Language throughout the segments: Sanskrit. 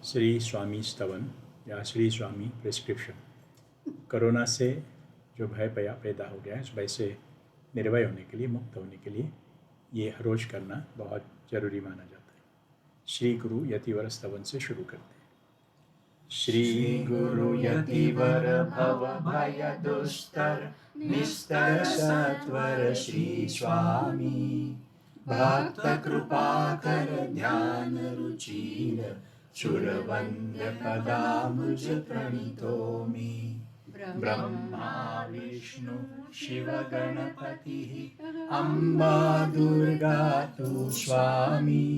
श्री स्वामी स्तवन या श्री स्वामी प्रिस्क्रिप्शन। कोरोना से जो भय पैदा हो गया है, उस भय से निर्भय होने के लिए, मुक्त होने के लिए ये हर रोज़ करना बहुत ज़रूरी माना जाता है। श्री गुरु यतिवर स्तवन से शुरू करते हैं। श्री गुरु यतिवर भव भय दुस्तर निस्तर सत्वर श्री स्वामी, भक्त कृपा कर ध्यान रुचिर सुरवंद पदाम्बुज प्रणितोमि। ब्रह्मा विष्णु शिव गणपतिः अम्बा दुर्गा तु स्वामी,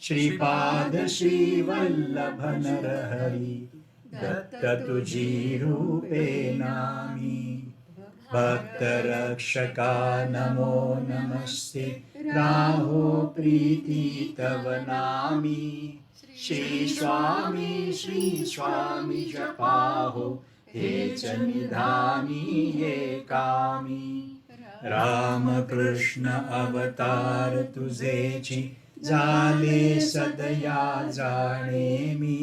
श्रीपाद श्रीवल्लभ नरहरि दत्त तुझी रूपे नामी। भक्त रक्षका नमो नमस्ते, राहो प्रीति तव नामी। श्री स्वामी जपाहो, हे च निधानी हे कामी। राम कृष्ण अवतार तुझेची, झाले सदया जाणे मी।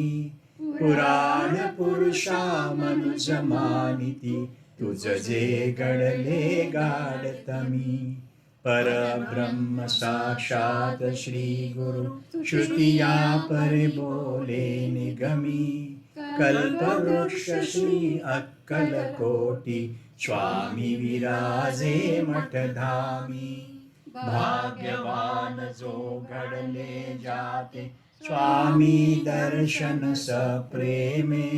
पुराण पुरुषा मनुज मानिती, तुझ जे घडले गाढतमी। परब्रह्म साक्षात श्री गुरु, श्रुतिया परे बोले निगमी। कल्पवृक्ष श्री अक्कलकोटी, स्वामी विराजे मठधामी। भाग्यवान जो घडले जाते, स्वामी दर्शन सप्रेमे।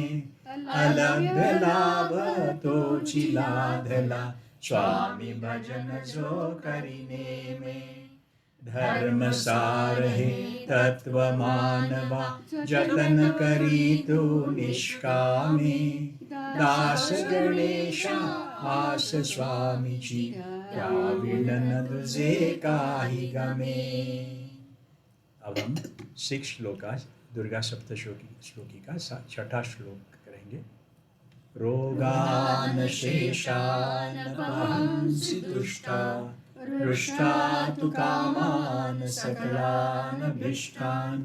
अलभ्य लाभ तोची लाधला, स्वामी भजन जो करिने में। धर्म सार हे तत्व मानवा, जतन करी तू निष्कामे। दास गणेशा आस स्वामीची, क्या विलन तुझे काही गमे। अब हम 6 श्लोका दुर्गा श्लोकी का 6ठा श्लोक करेंगे। रोगान शेषान पहंसि तुष्टा, रुष्टा तु कामान सकलान भीष्टान।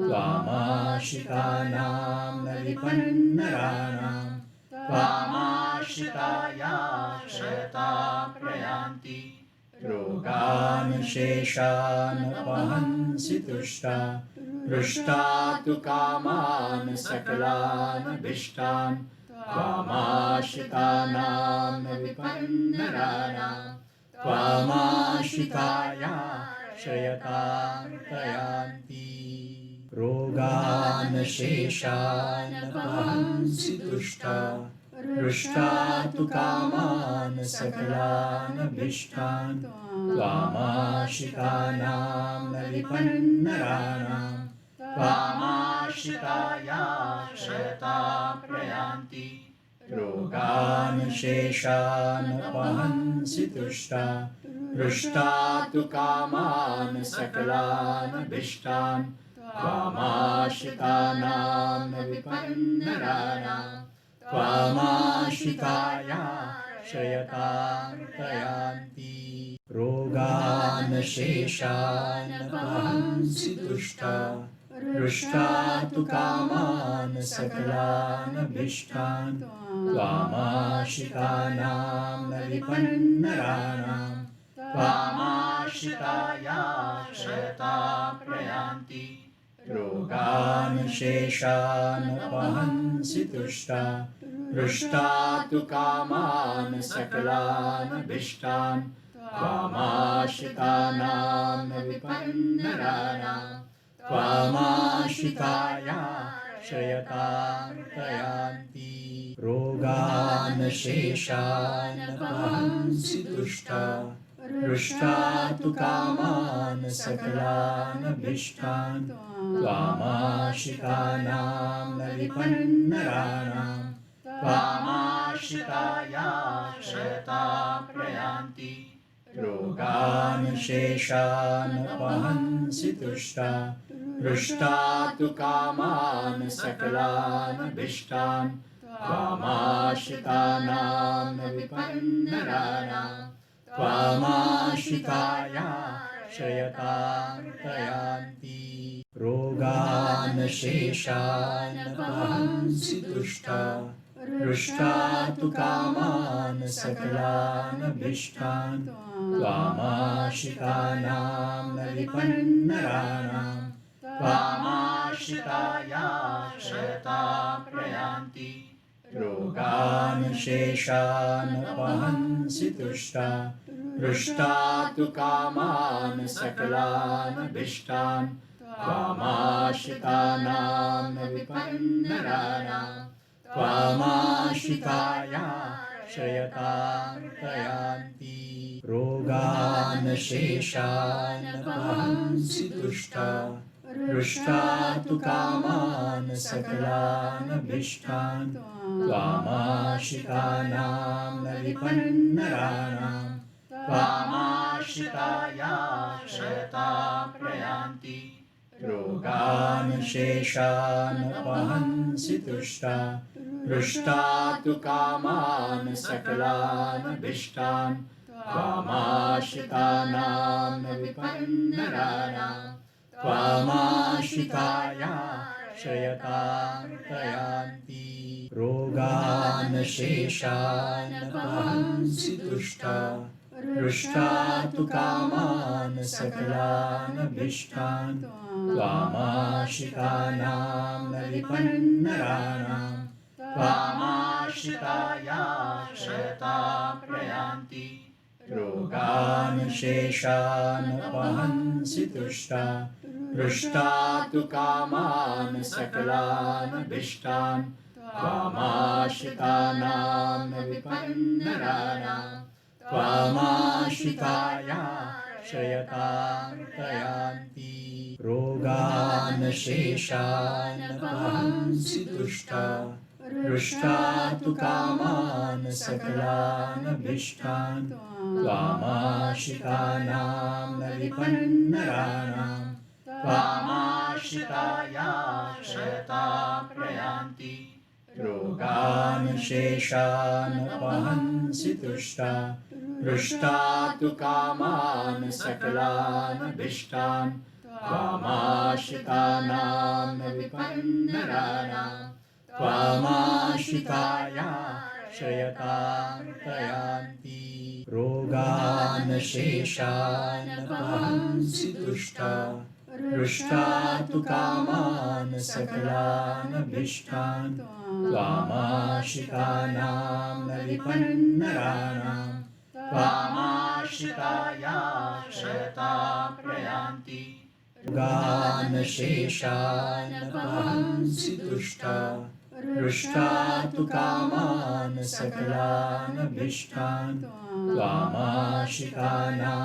त्वामाश्रितानां न विपन्नराणां, त्वामाश्रितायाश्रयतां प्रयान्ति। रोगान शेषान पहंसि तुष्टा, रुष्टा तु कामान सकलान भीष्टान। त्वामाश्रितानां न विपन्नराणां, त्वामाश्रितायाश्रयतां प्रयान्ति। रोगान शेषान पहंसि तुष्टा, रुष्टा तु कामान सकलान भीष्टान। त्वामाश्रितानां न विपन्नराणां, त्वामाश्रितायाश्रयतां प्रयान्ति। रोगान शेषान पहंसि तुष्टा, रुष्टा तु कामान सकलान भीष्टान। त्वामाश्रितानां न विपन्नराणां, त्वामाश्रितायाश्रयतां प्रयान्ति। रोगान शेषान पहंसि तुष्टा, रुष्टा तु कामान सकलान भीष्टान। त्वामाश्रितानां न विपन्नराणां, त्वामाश्रितायाश्रयतां प्रयान्ति। रोगान शेषान पहंसि तुष्टा, रुष्टा तु कामान सकलान भीष्टान। त्वामाश्रितानां न विपन्नराणां, त्वामाश्रितायाश्रयतां प्रयान्ति। रोगान शेषान पहंसि तुष्टा, रुष्टा तु कामान सकलान भीष्टान। त्वामाश्रितानां न विपन्नराणां, त्वामाश्रितायाश्रयतां प्रयान्ति। रोगान शेषान पहंसि तुष्टा, रुष्टा तु कामान सकलान भीष्टान। त्वामाश्रितानां न विपन्नराणां, त्वामाश्रितायाश्रयतां प्रयान्ति। रोगान् शेषान् वहन्सि तुष्टा हृष्टा तु कामान् सकलान् अभीष्टान् त्वामाश्रितानां न विपन्नराणां त्वामाश्रितायाश्रयतां प्रयान्ति रोगान् शेषान् वहन्सि तुष्टा हृष्टा तु कामान् सकलान् अभीष्टान् त्वामाश्रितानां न विपन्नराणां त्वामाश्रितायाश्रयतां प्रयान्ति रोगान् शेषान् वहन्सि तुष्टा हृष्टा तु कामान् सकलान् अभीष्टान् त्वामाश्रितानां न विपन्नराणां त्वामाश्रितायाश्रयतां प्रयान्ति रोगान् शेषान् वहन्सि तुष्टा हृष्टा तु कामान् सकलान् अभीष्टान् त्वामाश्रितानां न विपन्नराणां त्वामाश्रितायाश्रयतां प्रयान्ति रोगान् शेषान् वहन्सि तुष्टा हृष्टा तु कामान् सकलान् अभीष्टान् त्वामाश्रितानां न विपन्नराणां त्वामाश्रितायाश्रयतां प्रयान्ति रोगान् शेषान् वहन्सि तुष्टा हृष्टा तु कामान् सकलान् अभीष्टान् त्वामाश्रितानां न विपन्नराणां त्वामाश्रितायाश्रयतां प्रयान्ति रोगान् शेषान् वहन्सि तुष्टा हृष्टा तु कामान् सकलान् अभीष्टान् त्वामाश्रितानां न विपन्नराणां त्वामाश्रितायाश्रयतां प्रयान्ति रोगान् शेषान् वहन्सि तुष्टा हृष्टा तु कामान् सकलान् अभीष्टान् त्वामाश्रितानां न विपन्नराणां त्वामाश्रितायाश्रयतां प्रयान्ति रोगान् शेषान् वहन्सि तुष्टा हृष्टा तु कामान् सकलान् अभीष्टान् त्वामाश्रितानां न विपन्नराणां त्वामाश्रितायाश्रयतां प्रयान्ति रोगान् शेषान् वहन्सि तुष्टा हृष्टा तु कामान् सकलान् अभीष्टान् त्वामाश्रितानां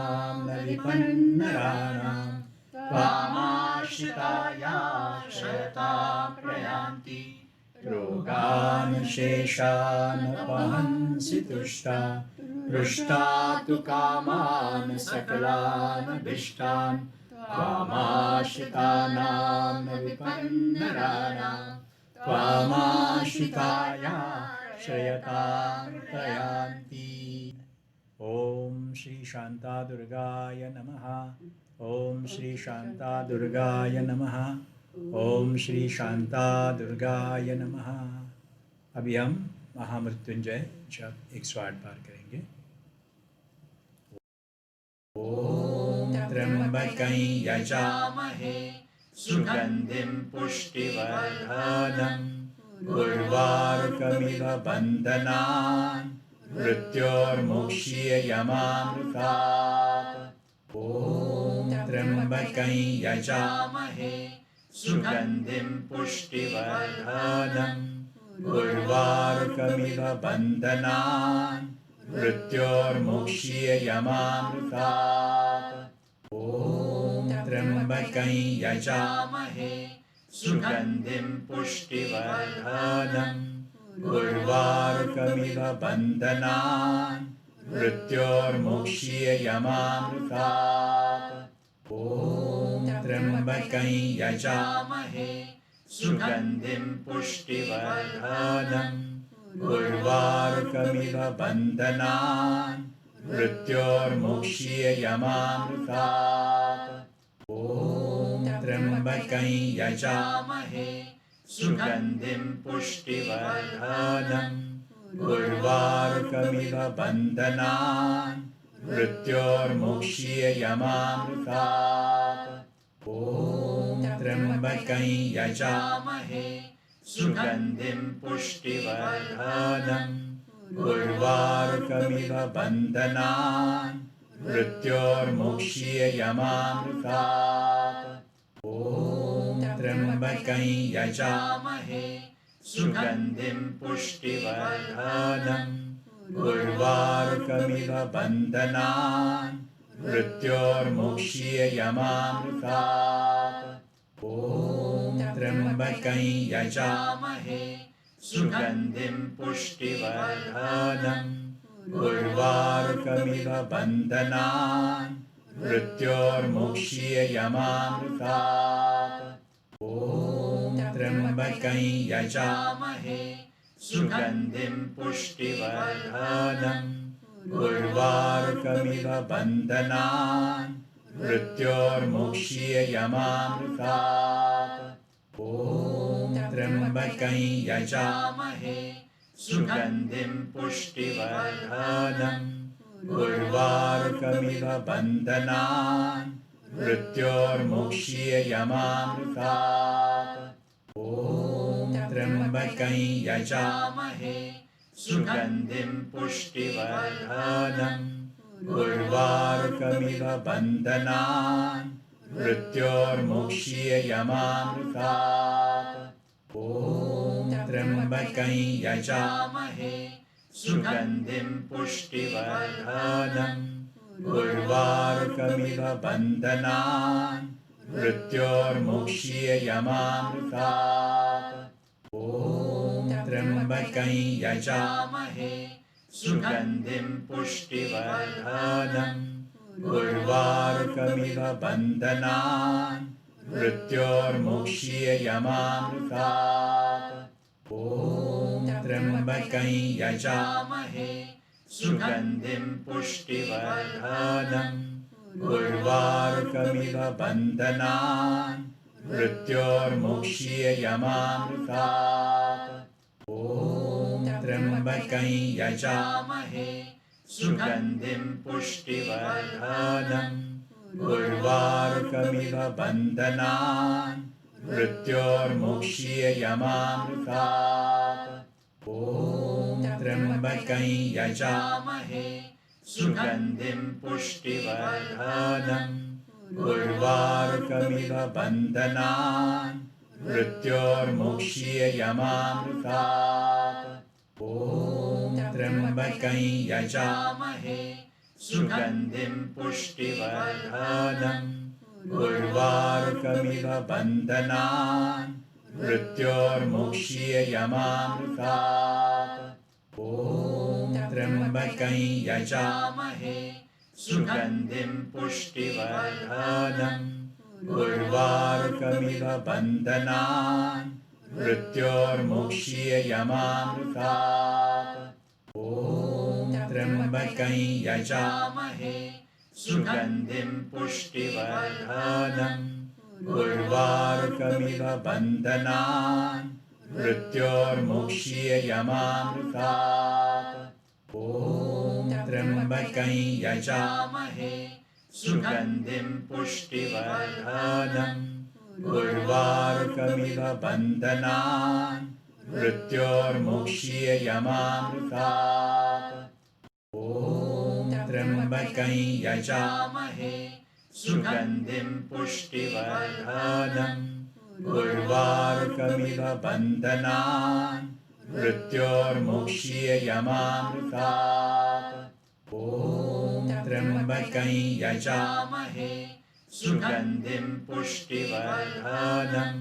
न विपन्नराणां त्वामाश्रितायाश्रयतां प्रयान्ति रोगान् शेषान् वहन्सि तुष्टा हृष्टा तु कामान् सकलान् अभीष्टान् त्वामाश्रितानां न विपन्नराणां त्वामाश्रितायाश्रयतां प्रयान्ति ओम श्री शांता दुर्गाय नमः। ओम श्री शांता दुर्गाय नमः। ओम श्री शांता दुर्गाय नमः। अभी हम महामृत्युंजय जप 108 बार करेंगे। ओम त्र्यंबकं यजामहे सुगंधिं पुष्टिवर्धनम् उर्वारुकमिव बन्धनान् मृत्योर्मुक्षीयमामृतात्। ओम त्र्यंबकं यजामहे सुगंधिं पुष्टिवर्धनम् उर्वारुकमिव बन्धनान् मृत्योर्मुक्षीयमामृतात्। ओम त्र्यंबकं यजामहे सुगंधिं पुष्टिवर्धनम् उर्वारुकमिव बन्धनान् मृत्योर्मुक्षीयमामृतात्। ओम त्र्यंबकं यजामहे सुगंधिं पुष्टिवर्धनम् उर्वारुकमिव बन्धनान् मृत्योर्मुक्षीयमामृतात्। ओम त्र्यम्बकं यजामहे सुगन्धिं पुष्टिवर्धनम् उर्वारुकमिव बन्धनान् मृत्योर्मुक्ष्ययमामृतात् ॐ त्र्यम्बकं यजामहे सुगन्धिं पुष्टिवर्धनम् उर्वारुकमिव बन्धनान् मृत्योर्मुक्ष्ययमामृतात् ॐ त्र्यम्बकं यजामहे सुगन्धिं पुष्टिवर्धनम् उर्वारुकमिव बन्धनान् मृत्योर्मुक्ष्ययमामृतात् ॐ त्र्यम्बकं यजामहे सुगन्धिं पुष्टिवर्धनम् उर्वारुकमिव बन्धनान् मृत्योर्मुक्ष्ययमामृतात् ॐ त्र्यम्बकं यजामहे सुगन्धिं पुष्टिवर्धनम् उर्वारुकमिव बन्धनान् मृत्योर्मुक्ष्ययमामृतात् ॐ त्र्यम्बकं यजामहे सुगन्धिं पुष्टिवर्धनम् उर्वारुकमिव बन्धनान् मृत्योर्मुक्ष्ययमामृतात् ॐ त्र्यम्बकं यजामहे सुगन्धिं पुष्टिवर्धनम् उर्वारुकमिव बन्धनान् मृत्योर्मुक्ष्ययमामृतात् ॐ त्र्यम्बकं यजामहे सुगन्धिं पुष्टिवर्धनम् उर्वारुकमिव बन्धनान् मृत्योर्मुक्ष्ययमामृतात् ॐ त्र्यम्बकं यजामहे सुगन्धिं पुष्टिवर्धनम् उर्वारुकमिव बन्धनान् मृत्योर्मुक्ष्ययमामृतात् ॐ त्र्यम्बकं यजामहे सुगन्धिं पुष्टिवर्धनम् उर्वारुकमिव बन्धनान् मृत्योर्मुक्ष्ययमामृतात् ॐ त्र्यम्बकं यजामहे सुगन्धिं पुष्टिवर्धनम् उर्वारुकमिव बन्धनान् मृत्योर्मुक्ष्ययमामृतात् ॐ त्र्यम्बकं यजामहे सुगन्धिं पुष्टिवर्धनम् उर्वारुकमिव बन्धनान् मृत्योर्मुक्ष्ययमामृतात् ॐ त्र्यम्बकं यजामहे सुगन्धिं पुष्टिवर्धनम् उर्वारुकमिव बन्धनान् मृत्योर्मुक्ष्ययमामृतात् ॐ त्र्यम्बकं यजामहे सुगन्धिं पुष्टिवर्धनम् उर्वारुकमिव बन्धनान् मृत्योर्मुक्ष्ययमामृतात् ॐ त्र्यम्बकं यजामहे सुगन्धिं पुष्टिवर्धनम् उर्वारुकमिव बन्धनान् मृत्योर्मुक्ष्ययमामृतात् ॐ त्र्यम्बकं यजामहे सुगन्धिं पुष्टिवर्धनम् उर्वारुकमिव बन्धनान् मृत्योर्मुक्ष्ययमामृतात् ॐ त्र्यम्बकं यजामहे सुगन्धिं पुष्टिवर्धनम् उर्वारुकमिव बन्धनान् मृत्योर्मुक्ष्ययमामृतात् ॐ त्र्यम्बकं यजामहे सुगन्धिं पुष्टिवर्धनम्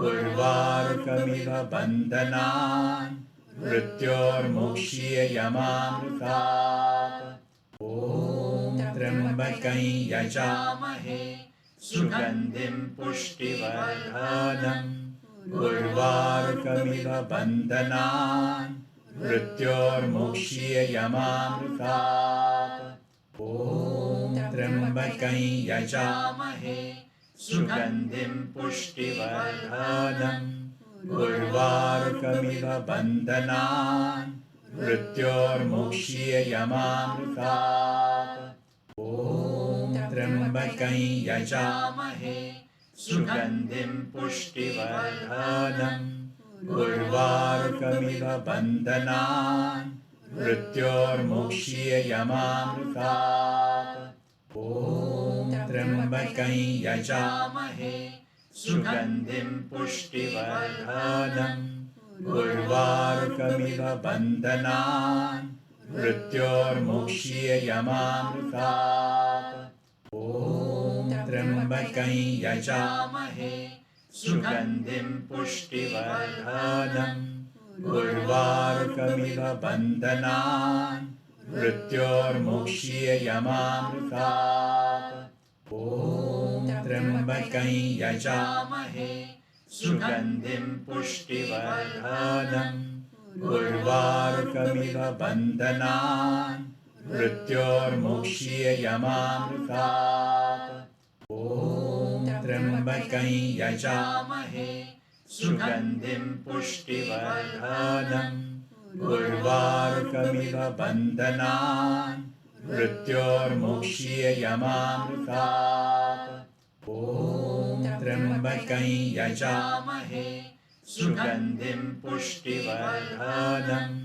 उर्वारुकमिव बन्धनान् मृत्योर्मुक्ष्ययमामृतात् ॐ त्र्यम्बकं यजामहे सुगन्धिं पुष्टिवर्धनम् उर्वारुकमिव बन्धनान् मृत्योर्मुक्ष्ययमामृतात् ॐ त्र्यम्बकं यजामहे सुगन्धिं पुष्टिवर्धनम् उर्वारुकमिव बन्धनान् मृत्योर्मुक्ष्ययमामृतात् ॐ त्र्यम्बकं यजामहे सुगन्धिं पुष्टिवर्धनम् उर्वारुकमिव बन्धनान् मृत्योर्मुक्ष्ययमामृतात् ॐ त्र्यम्बकं यजामहे सुगन्धिं पुष्टिवर्धनम् उर्वारुकमिव बन्धनान् मृत्योर्मुक्ष्ययमामृतात् ॐ त्र्यम्बकं यजामहे सुगन्धिं पुष्टिवर्धनम् उर्वारुकमिव बन्धनान् मृत्योर्मुक्ष्ययमामृतात् ॐ त्र्यम्बकं यजामहे सुगन्धिं पुष्टिवर्धनम् उर्वारुकमिव बन्धनान् मृत्योर्मुक्ष्ययमामृतात् ॐ त्र्यम्बकं यजामहे सुगन्धिं पुष्टिवर्धनम् उर्वारुकमिव बन्धनान् मृत्योर्मुक्ष्ययमामृतात् ॐ त्र्यम्बकं यजामहे सुगन्धिं पुष्टिवर्धनम्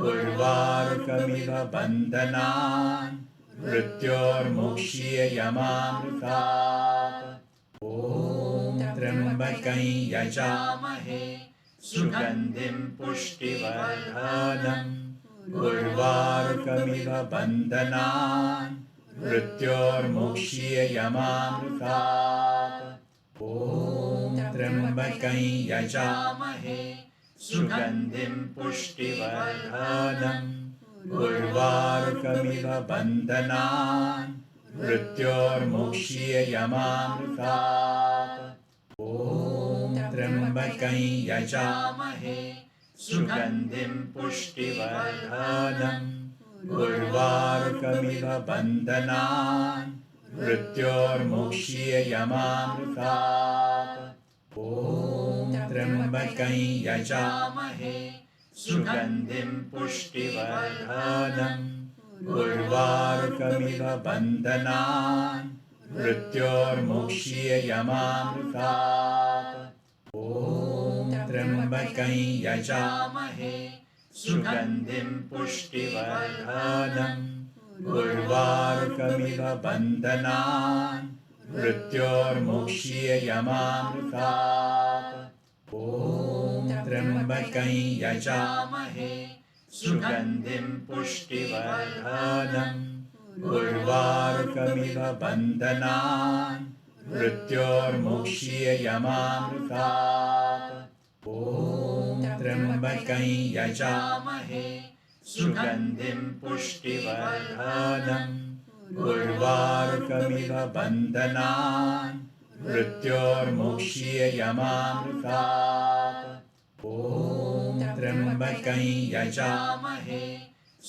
उर्वारुकमिव बन्धनान् मृत्योर्मुक्ष्ययमामृतात् ॐ त्र्यम्बकं यजामहे सुगन्धिं पुष्टिवर्धनम् उर्वारुकमिव बन्धनान् मृत्योर्मुक्ष्ययमामृतात् ॐ त्र्यम्बकं यजामहे सुगन्धिं पुष्टिवर्धनम् उर्वारुकमिव बन्धनान् मृत्योर्मुक्ष्ययमामृतात् ॐ त्र्यम्बकं यजामहे सुगन्धिं पुष्टिवर्धनम् उर्वारुकमिव बन्धनान् मृत्योर्मुक्ष्ययमामृतात् ॐ त्र्यम्बकं यजामहे सुगन्धिं पुष्टिवर्धनम् उर्वारुकमिव बन्धनान् मृत्योर्मुक्ष्ययमामृतात् ॐ त्र्यम्बकं यजामहे सुगन्धिं पुष्टिवर्धनम् उर्वारुकमिव बन्धनान् मृत्योर्मुक्ष्ययमामृतात् ॐ त्र्यम्बकं यजामहे सुगन्धिं पुष्टिवर्धनम् उर्वारुकमिव बन्धनान् मृत्योर्मुक्ष्ययमामृतात् ॐ त्र्यम्बकं यजामहे सुगन्धिं पुष्टिवर्धनम् उर्वारुकमिव बन्धनान् मृत्योर्मुक्ष्ययमामृतात् ॐ त्र्यम्बकं यजामहे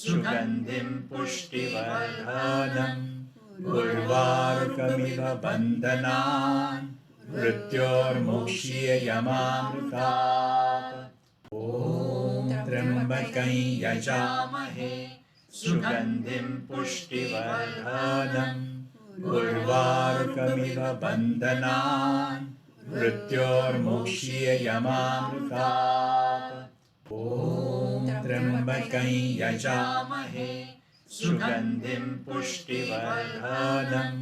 सुगन्धिं पुष्टिवर्धनम् उर्वारुकमिव बन्धनान् मृत्योर्मुक्ष्ययमामृतात् ॐ त्र्यम्बकं यजामहे सुगन्धिं पुष्टिवर्धनम् उर्वारुकमिव बन्धनान् मृत्योर्मुक्ष्ययमामृतात् ॐ त्र्यम्बकं यजामहे सुगन्धिं पुष्टिवर्धनम्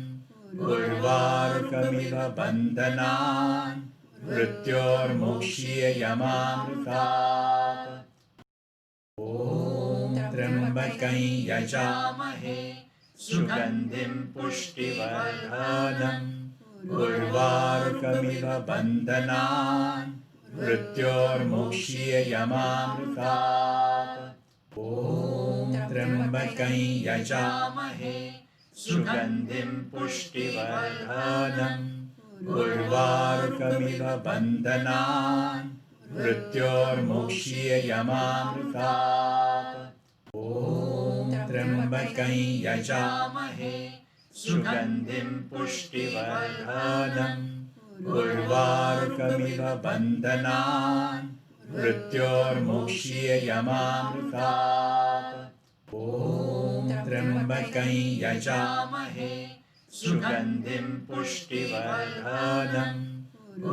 उर्वारुकमिव बन्धनान् मृत्योर्मुक्ष्ययमामृतात् ॐ त्र्यम्बकं यजामहे सुगन्धिं पुष्टिवर्धनम् उर्वारुकमिव बन्धनान् मृत्योर्मुक्ष्ययमामृतात् ॐ त्र्यम्बकं यजामहे सुगन्धिं पुष्टिवर्धनम् उर्वारुकमिव बन्धनान् मृत्योर्मुक्ष्ययमामृतात् ॐ त्र्यम्बकं यजामहे सुगन्धिं पुष्टिवर्धनम् उर्वारुकमिव बन्धनान् मृत्योर्मुक्ष्ययमामृतात् ॐ त्र्यम्बकं यजामहे सुगन्धिं पुष्टिवर्धनम्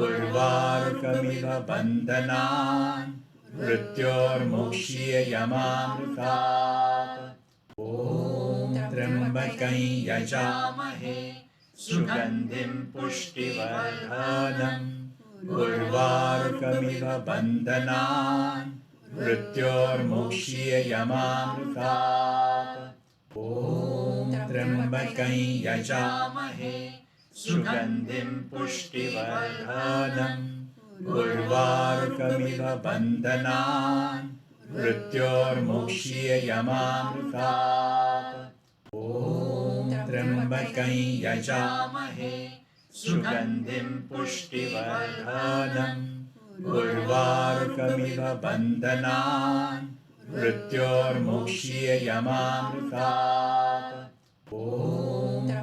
उर्वारुकमिव बन्धनान् मृत्योर्मुक्ष्ययमामृतात् ॐ त्र्यम्बकं यजामहे सुगन्धिं पुष्टिवर्धनम् उर्वारुकमिव बन्धनान् मृत्योर्मुक्ष्ययमामृतात् ॐ त्र्यम्बकं यजामहे सुगन्धिं पुष्टिवर्धनम् उर्वारुकमिव बन्धनान् मृत्योर्मुक्ष्ययमामृतात् ॐ त्र्यम्बकं यजामहे सुगन्धिं पुष्टिवर्धनम् उर्वारुकमिव बन्धनान् मृत्योर्मुक्ष्ययमामृतात् ॐ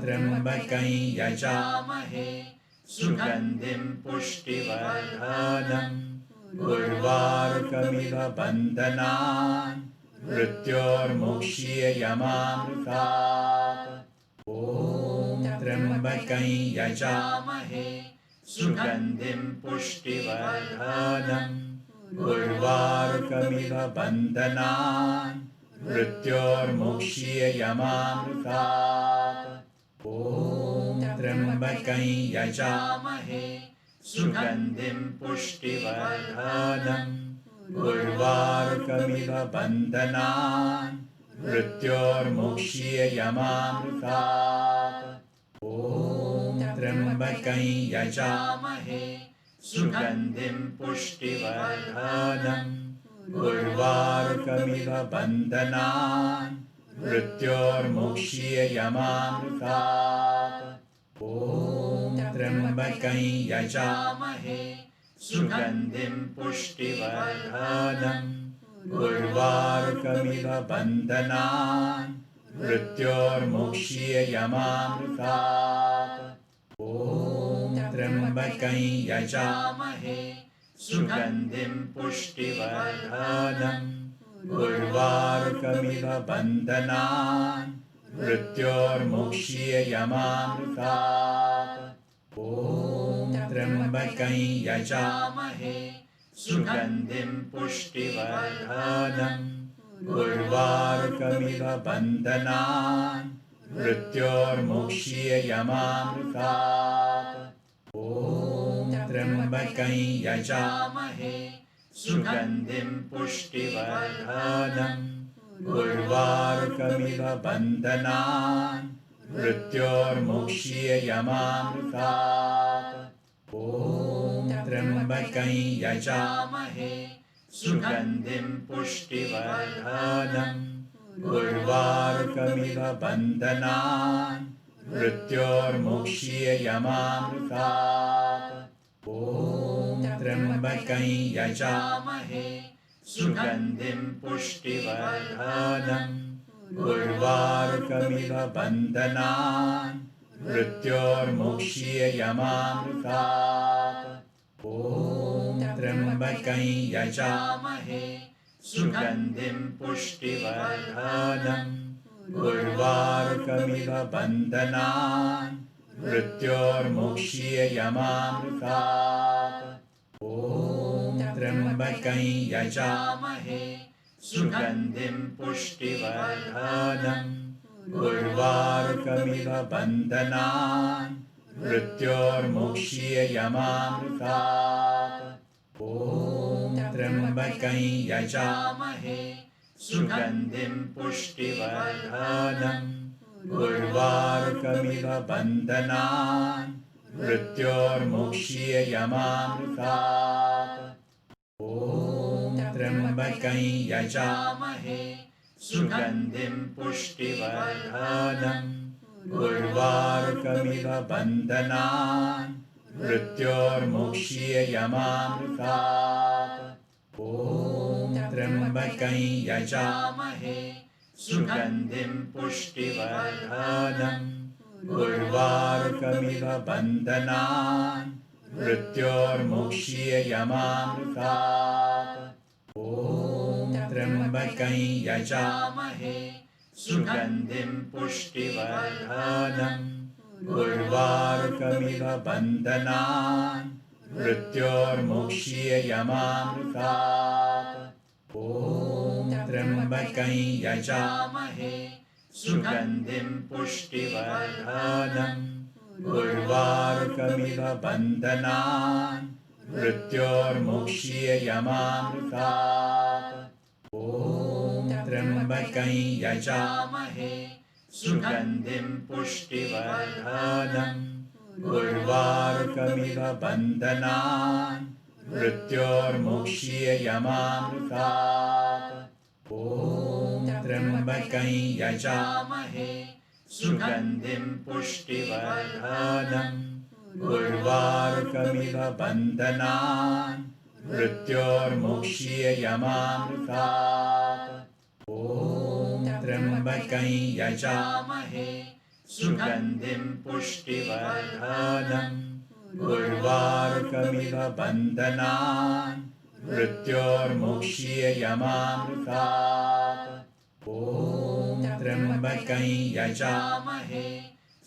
त्र्यम्बकं यजामहे सुगन्धिं पुष्टिवर्धनम् उर्वारुकमिव बन्धनान् मृत्योर्मुक्ष्ययमामृतात् ॐ त्र्यम्बकं यजामहे सुगन्धिं पुष्टिवर्धनम् उर्वारुकमिव बन्धनान् मृत्योर्मुक्ष्ययमामृतात् ॐ त्र्यम्बकं यजामहे सुगन्धिं पुष्टिवर्धनम् उर्वारुकमिव बन्धनान् मृत्योर्मुक्ष्ययमामृतात् ॐ त्र्यम्बकं यजामहे सुगन्धिं पुष्टिवर्धनम् उर्वारुकमिव बन्धनान् मृत्योर्मुक्ष्ययमामृतात् ॐ त्र्यम्बकं यजामहे सुगन्धिं पुष्टिवर्धनम् उर्वारुकमिव बन्धनान् मृत्योर्मुक्ष्ययमामृतात् ॐ त्र्यम्बकं यजामहे सुगन्धिं पुष्टिवर्धनम् उर्वारुकमिव बन्धनान् मृत्योर्मुक्ष्ययमामृतात् ॐ त्र्यम्बकं यजामहे सुगन्धिं पुष्टिवर्धनम् उर्वारुकमिव बन्धनान् मृत्योर्मुक्ष्ययमामृतात् ॐ त्र्यम्बकं यजामहे सुगन्धिं पुष्टिवर्धनम् उर्वारुकमिव बन्धनान् मृत्योर्मुक्ष्ययमामृतात् ॐ त्र्यम्बकं यजामहे सुगन्धिं पुष्टिवर्धनम् उर्वारुकमिव बन्धनान् मृत्योर्मुक्ष्ययमामृतात् ॐ त्र्यम्बकं यजामहे सुगन्धिं पुष्टिवर्धनम् उर्वारुकमिव बन्धनान् मृत्योर्मुक्ष्ययमामृतात् ॐ त्र्यम्बकं यजामहे सुगन्धिं पुष्टिवर्धनम् उर्वारुकमिव बन्धनान् मृत्योर्मुक्ष्ययमामृतात् ॐ त्र्यम्बकं यजामहे सुगन्धिं पुष्टिवर्धनम् उर्वारुकमिव बन्धनान् मृत्योर्मुक्ष्ययमामृतात् ॐ त्र्यम्बकं यजामहे सुगन्धिं पुष्टिवर्धनम् उर्वारुकमिव बन्धनान् मृत्योर्मुक्ष्ययमामृतात् ॐ त्र्यम्बकं यजामहे सुगन्धिं पुष्टिवर्धनम् उर्वारुकमिव बन्धनान् मृत्योर्मुक्ष्ययमामृतात् ॐ त्र्यम्बकं यजामहे सुगन्धिं पुष्टिवर्धनम् उर्वारुकमिव बन्धनान् मृत्योर्मुक्षीयमामृतात्। ॐ त्र्यम्बकं यजामहे सुगन्धिं पुष्टिवर्धनम् उर्वारुकमिव बन्धनान् मृत्योर्मुक्षीयमामृतात्। ॐ त्र्यम्बकं यजामहे सुगन्धिं पुष्टिवर्धनम् उर्वारुकमिव बन्धनान् मृत्योर्मुक्षीयमामृतात्। ॐ त्र्यम्बकं यजामहे सुगन्धिं पुष्टिवर्धनम् उर्वारुकमिव बन्धनान् मृत्योर्मुक्षीयमामृतात्। ॐ त्र्यम्बकं यजामहे सुगन्धिं पुष्टिवर्धनम् उर्वारुकमिव बन्धनान् मृत्योर्मुक्षीयमामृतात्। ॐ त्र्यम्बकं यजामहे सुगन्धिं पुष्टिवर्धनम् उर्वारुकमिव बन्धनान् मृत्योर्मुक्षीयमामृतात्। ॐ त्र्यम्बकं यजामहे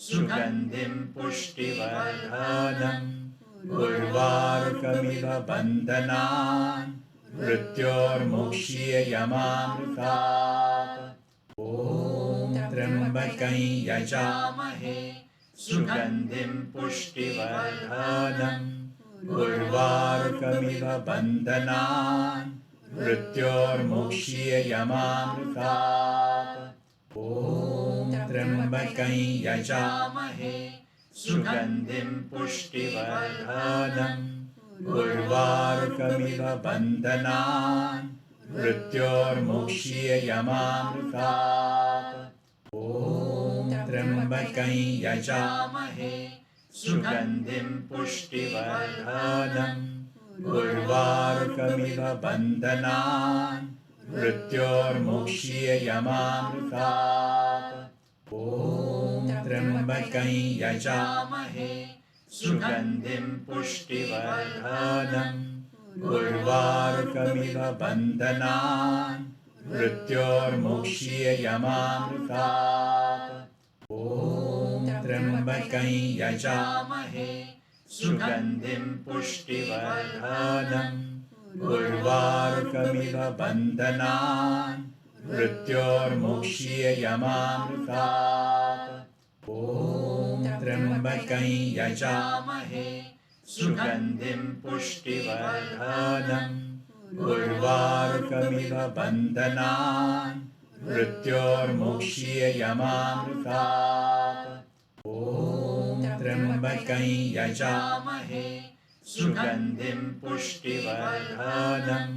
सुगन्धिं पुष्टिवर्धनम् उर्वारुकमिव बन्धनान् मृत्योर्मुक्षीयमामृतात्। ॐ त्र्यम्बकं यजामहे सुगन्धिं पुष्टिवर्धनम् उर्वारुकमिव बन्धनान् मृत्योर्मुक्षीयमामृतात्। ॐ त्र्यम्बकं यजामहे सुगन्धिं पुष्टिवर्धनम् उर्वारुकमिव बन्धनान् मृत्योर्मुक्षीयमामृतात्। ॐ त्र्यम्बकं यजामहे सुगन्धिं पुष्टिवर्धनम् उर्वारुकमिव बन्धनान् मृत्योर्मुक्षीयमामृतात्। ॐ त्र्यम्बकं यजामहे सुगन्धिं पुष्टिवर्धनम् उर्वारुकमिव बन्धनान् मृत्योर्मुक्षीयमामृतात्। ॐ त्र्यम्बकं यजामहे सुगन्धिं पुष्टिवर्धनम् उर्वारुकमिव बन्धनान् मृत्योर्मुक्षीयमामृतात्। ॐ त्र्यम्बकं यजामहे सुगन्धिं पुष्टिवर्धनम् उर्वारुकमिव बन्धनान् मृत्योर्मुक्षीयमामृतात्। ॐ त्र्यम्बकं यजामहे सुगन्धिं पुष्टिवर्धनम्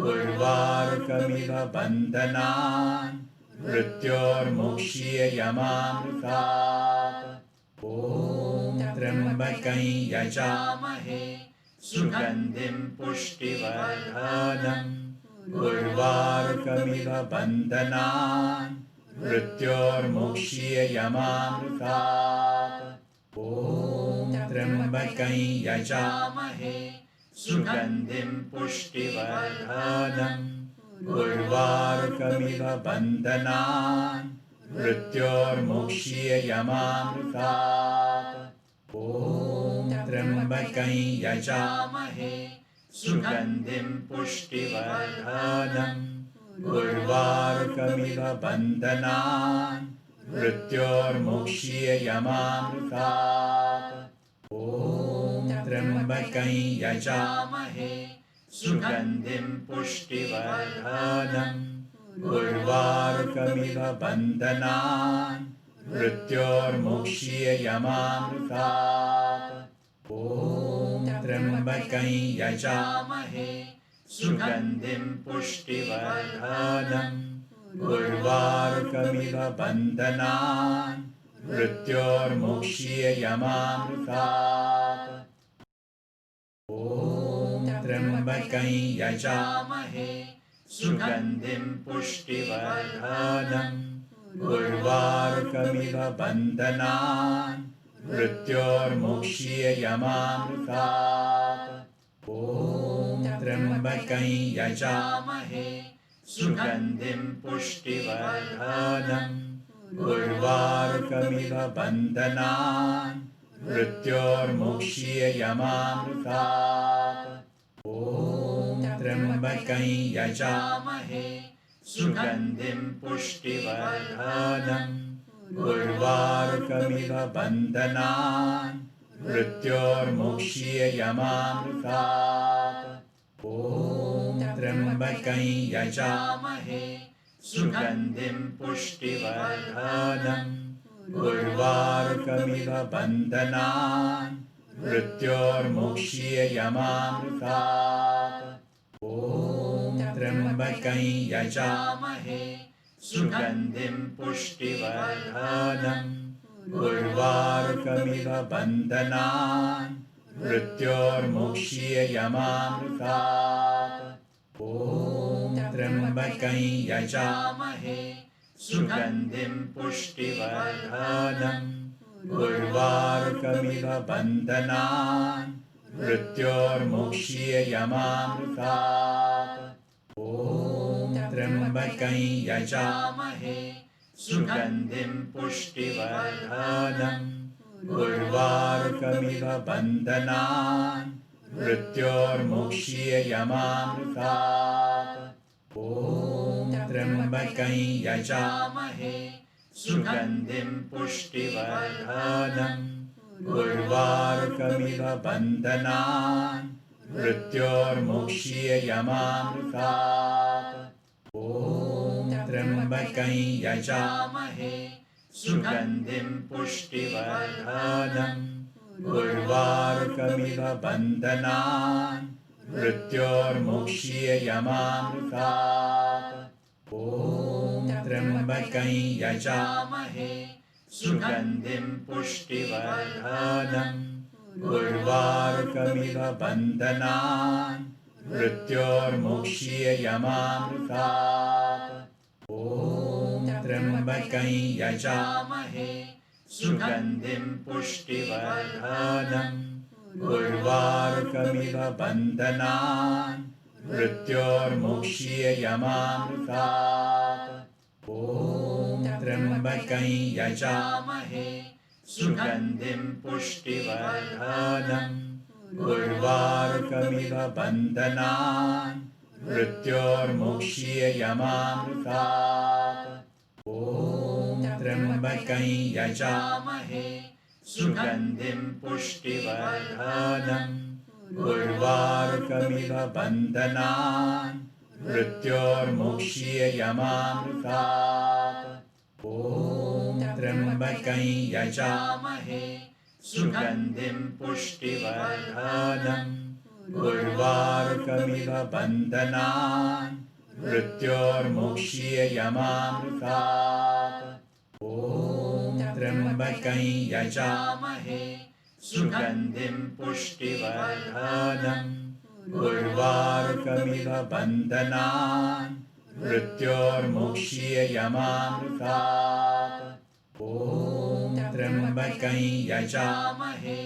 उर्वारुकमिव बन्धनान् मृत्योर्मुक्षीयमामृतात्। ॐ त्र्यम्बकं यजामहे सुगन्धिं पुष्टिवर्धनम् उर्वारुकमिव बन्धनान् मृत्योर्मुक्षीयमामृतात्। ॐ त्र्यम्बकं यजामहे सुगन्धिं पुष्टिवर्धनम् उर्वारुकमिव बन्धनान् मृत्योर्मुक्षीयमामृतात्। ॐ त्र्यम्बकं यजामहे सुगन्धिं पुष्टिवर्धनम् उर्वारुकमिव बन्धनान् मृत्योर्मुक्षीयमामृतात्। ॐ त्र्यम्बकं यजामहे सुगन्धिं पुष्टिवर्धनम् उर्वारुकमिव बन्धनान् मृत्योर्मुक्षीयमामृतात्। ॐ त्र्यम्बकं यजामहे सुगन्धिं पुष्टिवर्धनम् उर्वारुकमिव बन्धनान् मृत्योर्मुक्षीयमामृतात्। ॐ त्र्यम्बकं यजामहे सुगन्धिं पुष्टिवर्धनम् उर्वारुकमिव बन्धनान् मृत्योर्मोक्ष्य यमामृतात्। ॐ त्र्यम्बकं यजामहे सुगन्धिं पुष्टिवर्धनम् उर्वारुकमिव बन्धनान् मृत्योर्मोक्ष्य यमामृतात्। ॐ त्र्यम्बकं यजामहे सुगन्धिं पुष्टिवर्धनम् उर्वारुकमिव बन्धनान् मृत्योर्मोक्ष्य यमामृतात्। ॐ त्र्यम्बकं यजामहे सुगन्धिं पुष्टिवर्धनम् उर्वारुकमिव बन्धनान् मृत्योर्मोक्ष्य यमामृतात्। ॐ त्र्यम्बकं यजामहे सुगन्धिं पुष्टिवर्धनम् उर्वारुकमिव बन्धनान् मृत्योर्मोक्ष्य यमामृतात्। ॐ त्र्यम्बकं यजामहे सुगन्धिं पुष्टिवर्धनम् उर्वारुकमिव बन्धनान् मृत्योर्मोक्ष्य यमामृतात्। ॐ त्र्यम्बकं यजामहे सुगन्धिं पुष्टिवर्धनम् उर्वारुकमिव बन्धनान् मृत्योर्मोक्ष्य यमामृतात्। ॐ त्र्यम्बकं यजामहे सुगन्धिं पुष्टिवर्धनम् उर्वारुकमिव बन्धनान् मृत्योर्मोक्ष्य यमामृतात्। ॐ त्र्यम्बकं यजामहे सुगन्धिं पुष्टिवर्धनम् उर्वारुकमिव बन्धनान् मृत्योर्मोक्ष्य यमामृतात्। ॐ त्र्यम्बकं यजामहे सुगन्धिं पुष्टिवर्धनम् उर्वारुकमिव बन्धनान् मृत्योर्मोक्ष्य यमामृतात्। ॐ त्र्यम्बकं यजामहे सुगन्धिं पुष्टिवर्धनम् उर्वारुकमिव बन्धनान् मृत्योर्मोक्ष्य यमामृतात्। ॐ त्र्यम्बकं यजामहे सुगन्धिं पुष्टिवर्धनम् उर्वारुकमिव बन्धनान् मृत्योर्मोक्ष्य यमामृतात्। ॐ त्र्यम्बकं यजामहे सुगन्धिं पुष्टिवर्धनम् उर्वारुकमिव बन्धनान् मृत्योर्मोक्ष्य यमामृतात्। ॐ त्र्यम्बकं यजामहे सुगन्धिं पुष्टिवर्धनम् उर्वारुकमिव बन्धनान् मृत्योर्मोक्ष्य यमामृतात्। ॐ त्र्यम्बकं यजामहे सुगन्धिं पुष्टिवर्धनम् उर्वारुकमिव बन्धनान् मृत्योर्मोक्ष्य यमामृतात्। ॐ त्र्यम्बकं यजामहे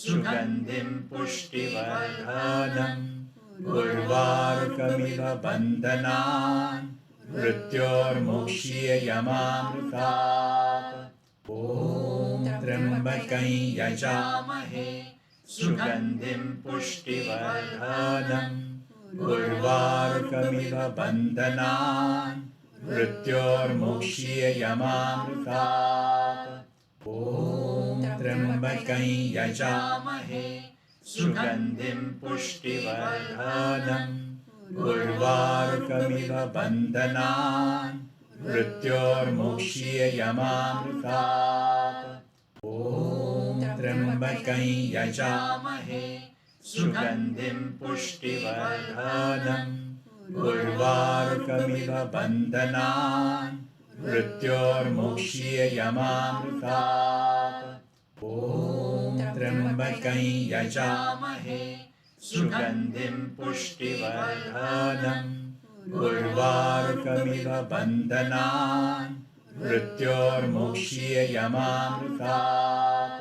सुगन्धिं पुष्टिवर्धनम् उर्वारुकमिव बन्धनान् मृत्योर्मोक्ष्य यमामृतात्। ॐ त्र्यम्बकं यजामहे सुगन्धिं पुष्टिवर्धनम् उर्वारुकमिव बन्धनान् मृत्योर्मोक्ष्य यमामृतात्। ॐ त्र्यम्बकं यजामहे सुगन्धिं पुष्टिवर्धनम् उर्वारुकमिव बन्धनान् मृत्योर्मोक्ष्य यमामृतात्। ॐ त्र्यम्बकं यजामहे सुगन्धिं पुष्टिवर्धनम् उर्वारुकमिव बन्धनान् मृत्योर्मोक्ष्य यमामृतात्। ॐ त्र्यम्बकं यजामहे सुगन्धिं पुष्टिवर्धनम् उर्वारुकमिव बन्धनान् मृत्योर्मोक्ष्य यमामृतात्।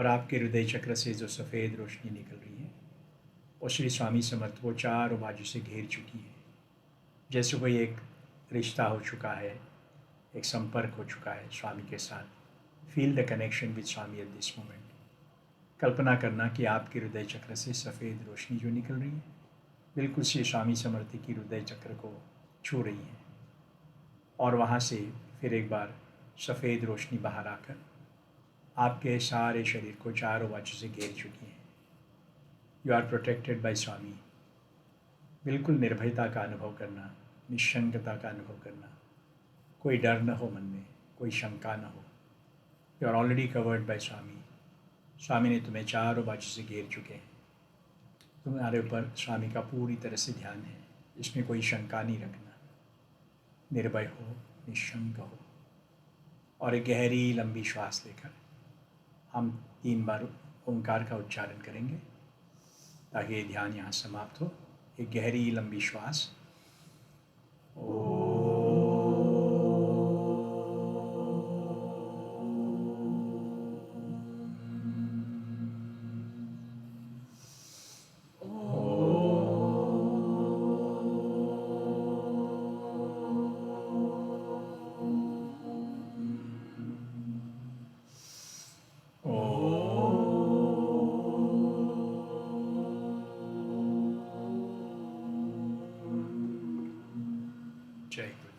और आपके हृदय चक्र से जो सफ़ेद रोशनी निकल रही है वो श्री स्वामी समर्थ को चारों बाजू से घेर चुकी है। जैसे कोई एक रिश्ता हो चुका है, एक संपर्क हो चुका है स्वामी के साथ। Feel the connection with Swami at this moment. कल्पना करना कि आपके हृदय चक्र से सफ़ेद रोशनी जो निकल रही है बिल्कुल श्री स्वामी समर्थ की हृदय चक्र को छू रही है, और वहाँ से फिर एक बार सफ़ेद रोशनी बाहर आकर आपके सारे शरीर को चारों बाजू से घेर चुकी है। यू आर प्रोटेक्टेड बाय स्वामी। बिल्कुल निर्भयता का अनुभव करना, निश्शंकता का अनुभव करना, कोई डर न हो मन में, कोई शंका न हो। You are already covered by Swami. Swami ने तुम्हें चारों बाजू से घेर चुके हैं। तुम्हारे ऊपर स्वामी का पूरी तरह से ध्यान है, इसमें कोई शंका नहीं रखना। निर्भय हो, निश्शंक हो, और एक गहरी लंबी श्वास लेकर हम 3 बार ओंकार का उच्चारण करेंगे ताकि ये ध्यान यहाँ समाप्त हो। एक गहरी लंबी श्वास। जय गुरु।